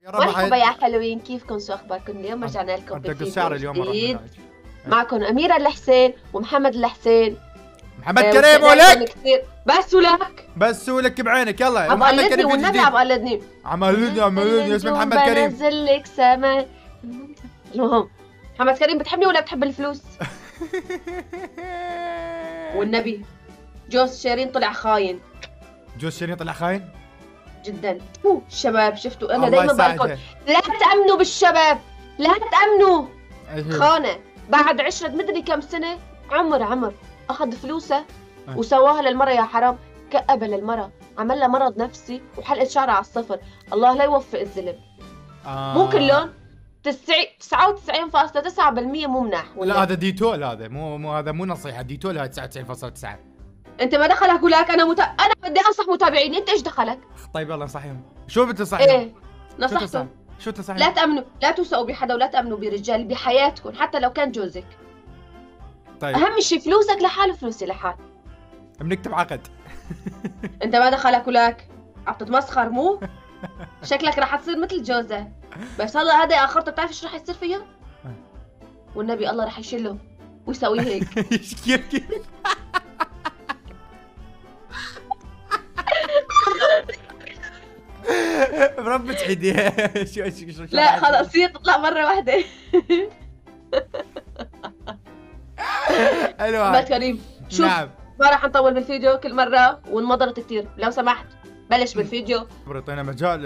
يا رب مرحبا يا حلوين، كيفكم؟ شو اخباركم؟ اليوم رجعنا لكم بفيديو جديد. معكم أميرة الحسين ومحمد الحسين. محمد كريم ولك كثير بس ولك بعينك. يلا عم محمد كريم والنبي عم قلدني عملوني اسمه محمد كريم. بنزل لك سما. المهم محمد كريم، بتحبني ولا بتحب الفلوس؟ والنبي جوز شيرين طلع خاين. جوز شيرين طلع خاين جدا. الشباب شفتوا انا الله دايما بقولكم لا تأمنوا بالشباب، لا تأمنوا. خانة بعد عشرة مدري كم سنة عمر اخذ فلوسه وسواها للمرة يا حرام. كأب للمرة، عمل لها مرض نفسي وحلقة شعرها على الصفر. الله لا يوفق الزلم. مو كلهم 99.9% مو مناح. لا هذا ديتول، هذا مو هذا مو نصيحة. ديتول هذا 99.9. انت ما دخلك ولاك؟ انا بدي انصح متابعيني، انت ايش دخلك؟ طيب يلا نصحيهم. شو بتنصحيهم؟ ايه نصحتهم. شو تنصحيهم؟ لا تأمنوا، لا توثقوا بحدا ولا تأمنوا برجال بحياتكم حتى لو كان جوزك. طيب اهم شيء فلوسك لحال وفلوسي لحال. بنكتب عقد. انت ما دخلك ولاك؟ عم تتمسخر مو؟ شكلك رح تصير مثل جوزه. بس هذا اخرته، بتعرف ايش رح يصير فيها؟ والنبي الله رح يشله ويسوي هيك. كيف بربك عيديها. شو لا خلاص هي تطلع مرة واحدة. حلو محمد كريم شوف، نعم. ما راح نطول بالفيديو كل مرة وانمضرت كثير، لو سمحت بلش بالفيديو. اعطينا مجال،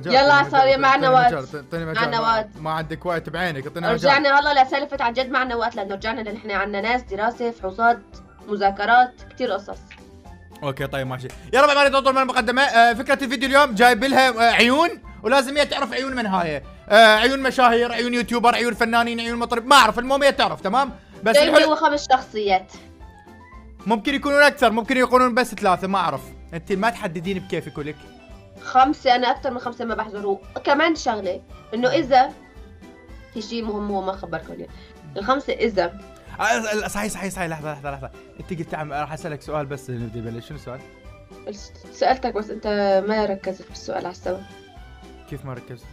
يلا صار معنا وقت. اعطينا مجال. معنا وقت. ما عندك وقت بعينك، اعطينا مجال. رجعنا هلا لسالفة عن جد معنا وقت، لانه رجعنا نحن عنا ناس، دراسة، فحوصات، مذاكرات، كثير قصص. اوكي طيب ماشي. يا رب ما نطول من المقدمة. فكرة الفيديو اليوم جايب لها عيون، ولازم هي تعرف عيون من هاي. عيون مشاهير، عيون يوتيوبر، عيون فنانين، عيون مطرب، ما اعرف. المهم هي تعرف تمام. بس هو 5 شخصيات. ممكن يكونون اكثر، ممكن يكونون بس 3، ما اعرف. انت ما تحددين بكيفك ولك. 5، انا اكثر من 5 ما بحضر. كمان شغله انه اذا في شيء مهم هو ما خبركم اياه. ال5 اذا صحيح لحظة. انت قلت راح اسالك سؤال بس نبدا نبلش. شنو السؤال؟ سألتك بس انت ما ركزت بالسؤال على السبب. كيف ما ركزت؟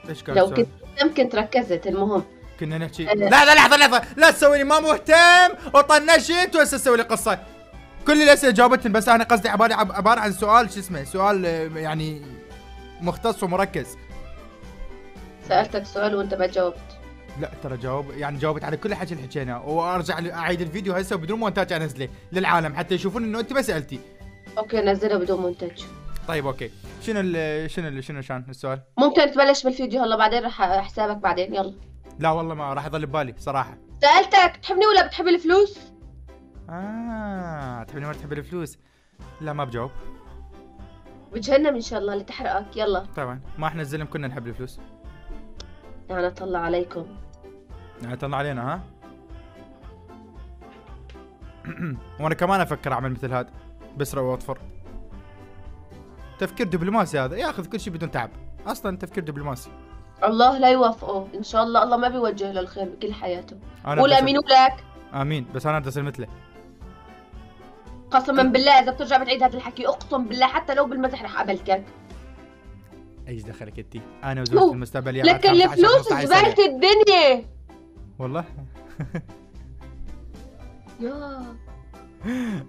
ايش كان لو السؤال؟ كنت يمكن تركزت. المهم كنا نحكي لا لحظة، لا تسوي لي ما مهتم وطنشت وهسه تسوي لي قصة. كل الاسئلة جاوبتن، بس انا قصدي عبارة عن سؤال شو اسمه، سؤال يعني مختص ومركز. سألتك سؤال وانت ما جاوبت. لا ترى جاوبت على كل حكي اللي حكيناه، وارجع اعيد الفيديو هسه بدون مونتاج انزله للعالم حتى يشوفون انه انت ما سالتي. اوكي نزلها بدون مونتاج. طيب اوكي. شنو شان السؤال؟ ممكن تبلش بالفيديو هلا، بعدين رح حسابك بعدين. يلا. لا والله ما راح يضل ببالي صراحه. سألتك بتحبني ولا بتحب الفلوس؟ تحبني ولا تحب الفلوس؟ لا ما بجاوب. بجهنم ان شاء الله اللي تحرقك. يلا طبعا ما احنا الزلم كنا نحب الفلوس. يعني طلع عليكم. يعني طلع علينا ها. وانا كمان افكر اعمل مثل هذا، بسرق واطفر. تفكير دبلوماسي هذا، ياخذ كل شيء بدون تعب، اصلا تفكير دبلوماسي. الله لا يوفقه ان شاء الله. الله ما بيوجه له الخير بكل حياته. قول امين ولك. امين. بس انا بدي اصير مثله. قسما بالله اذا بترجع بتعيد هذا الحكي اقسم بالله حتى لو بالمزح رح اقبلك. ايش دخلك انت؟ انا وزوجتي المستقبليه لك الفلوس زبالة الدنيا والله. يا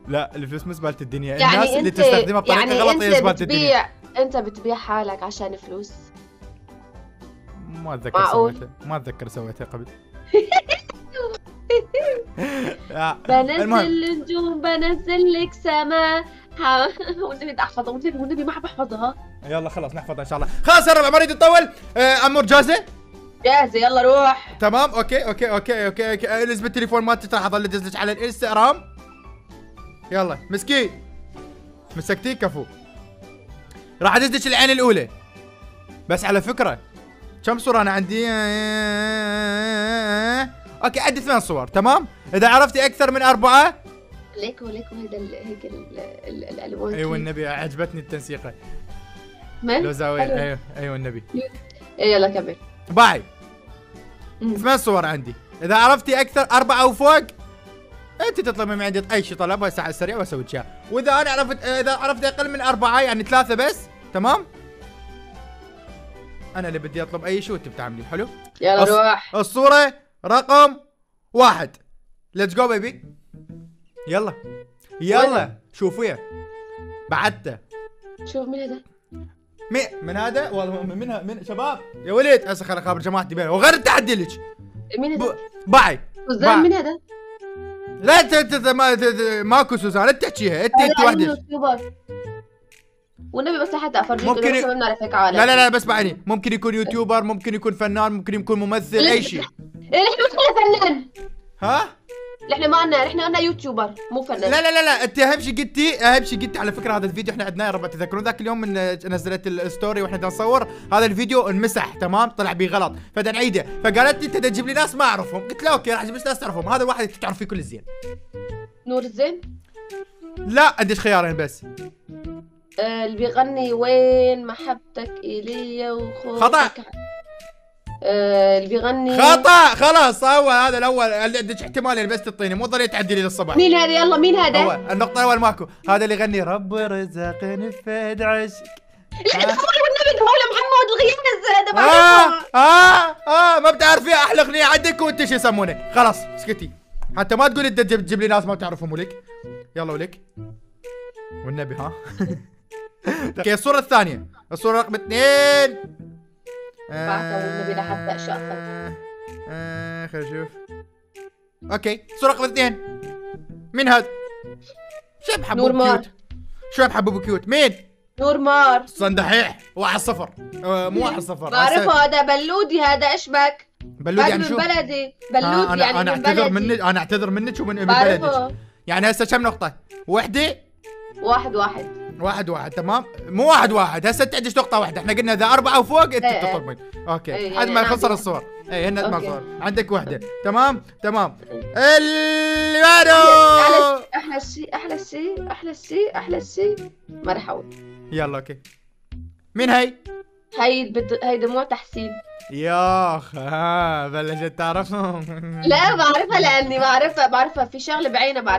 لا الفلوس مو زبالة الدنيا، يعني الناس اللي تستخدمها بطريقه يعني غلط هي زبالة الدنيا. انت بتبيع حالك عشان فلوس؟ ما اتذكر سويتها قبل. بنزل نجوم، بنزل لك سما. والنبي بدي احفظها، والنبي ما بحفظها. يلا خلاص نحفظها ان شاء الله. خلاص يا ربع ما اريد نطول. امور جاهزه؟ جاهزه يلا روح. تمام اوكي. الزم التليفون مالتي راح اضل ادزلك على الانستغرام. يلا مسكين مسكتين كفو. راح ادزلك العين الاولى. بس على فكره كم صوره انا عندي؟ اوكي عندي 8 صور تمام. اذا عرفتي اكثر من 4 ليكو هيدا هيك الالوان. ايوه النبي عجبتني التنسيقه. لو زاويه ايوه النبي. يلا كمل. باي. 8 صور عندي. اذا عرفتي اكثر 4 او فوق انت تطلبي من عندي اي شيء طلب هسه على السريع واسوي لك اياه. واذا انا عرفت اقل من 4 يعني 3 بس تمام. انا اللي بدي اطلب اي شيء وانت بتعملي. حلو يلا روح. الصورة رقم 1. ليتس جو بيبي. يلا يلا شوفيها بعدته. شوف مين هذا؟ من هذا والله من شباب يا ولد. هسه خليني اخبر جماعتي بينه وغير التحدي لك. مين هذا؟ باعي سوزان. مين هذا؟ لا انت ماكو سوزان، لا تحكيها انت وحدك. يوتيوبر والنبي بس لحتى افرجيك ممكن ما بنعرف هيك عالم. لا بس بعيني، ممكن يكون يوتيوبر، ممكن يكون فنان، ممكن يكون ممثل، اي شيء. نحن ما فنان. ها؟ نحن قلنا يوتيوبر مو فنان. لا انت اهم شيء قلتي على فكره هذا الفيديو احنا عدناه يا رب تذكرون ذاك اليوم من نزلت الستوري واحنا نصور هذا الفيديو انمسح تمام، طلع بيه غلط فبدنا نعيده، فقالت لي انت تجيب لي ناس ما اعرفهم، قلت لها اوكي راح اجيب ناس تعرفهم، هذا الواحد تعرف فيه كل الزين. نور الزين؟ لا عندك خيارين بس. اللي بيغني وين محبتك إلي وخوفك. خطأ. اللي بيغني خطأ. خلاص هو هذا الاول اللي عندك احتمالين بس تعطيني، مو ضروري تعدي لي للصباح. مين هذا؟ يلا مين هذا؟ هو النقطة الأول ماكو، هذا اللي يغني رب رزقني فد عشق. لا والنبي مولا محمد الغياث هذا بعرفه. ما بتعرفي احلى اغنية عندك وانت شو يسمونك، خلاص اسكتي حتى ما تقولي انت تجيب لي ناس ما تعرفهم. ولك يلا ولك والنبي ها. اوكي الصورة الثانية، الصورة رقم 2. بعتها والنبي لحتى اشياء خلينا نشوف. اوكي الصورة رقم 2 مين هذا؟ شو بحبوب كيوت، شو بحبوب كيوت. مين؟ نور مار. صندحيح 1-0. مو 1-0 بعرفه هذا بلودي، هذا اشبك بلودي يعني من شو؟ بلدي بلودي يعني انا من اعتذر بلدي. منك، انا اعتذر منك ومن بلدك. يعني هسه كم نقطة؟ وحدة؟ 1-1 تمام؟ مو 1-1 هسه انت عندك نقطة واحدة، احنا قلنا اذا 4 وفوق انت تطلبين. اوكي لحد ما يخسر الصور. اي هن ما صور عندك وحدة. تمام اللي بعده. احلى شيء ما رح اقول. يلا اوكي مين هي؟ هي دموع تحسين. ياخ بلشت تعرفهم. لا بعرفها لاني بعرفها في شغله بعينها بعرفها.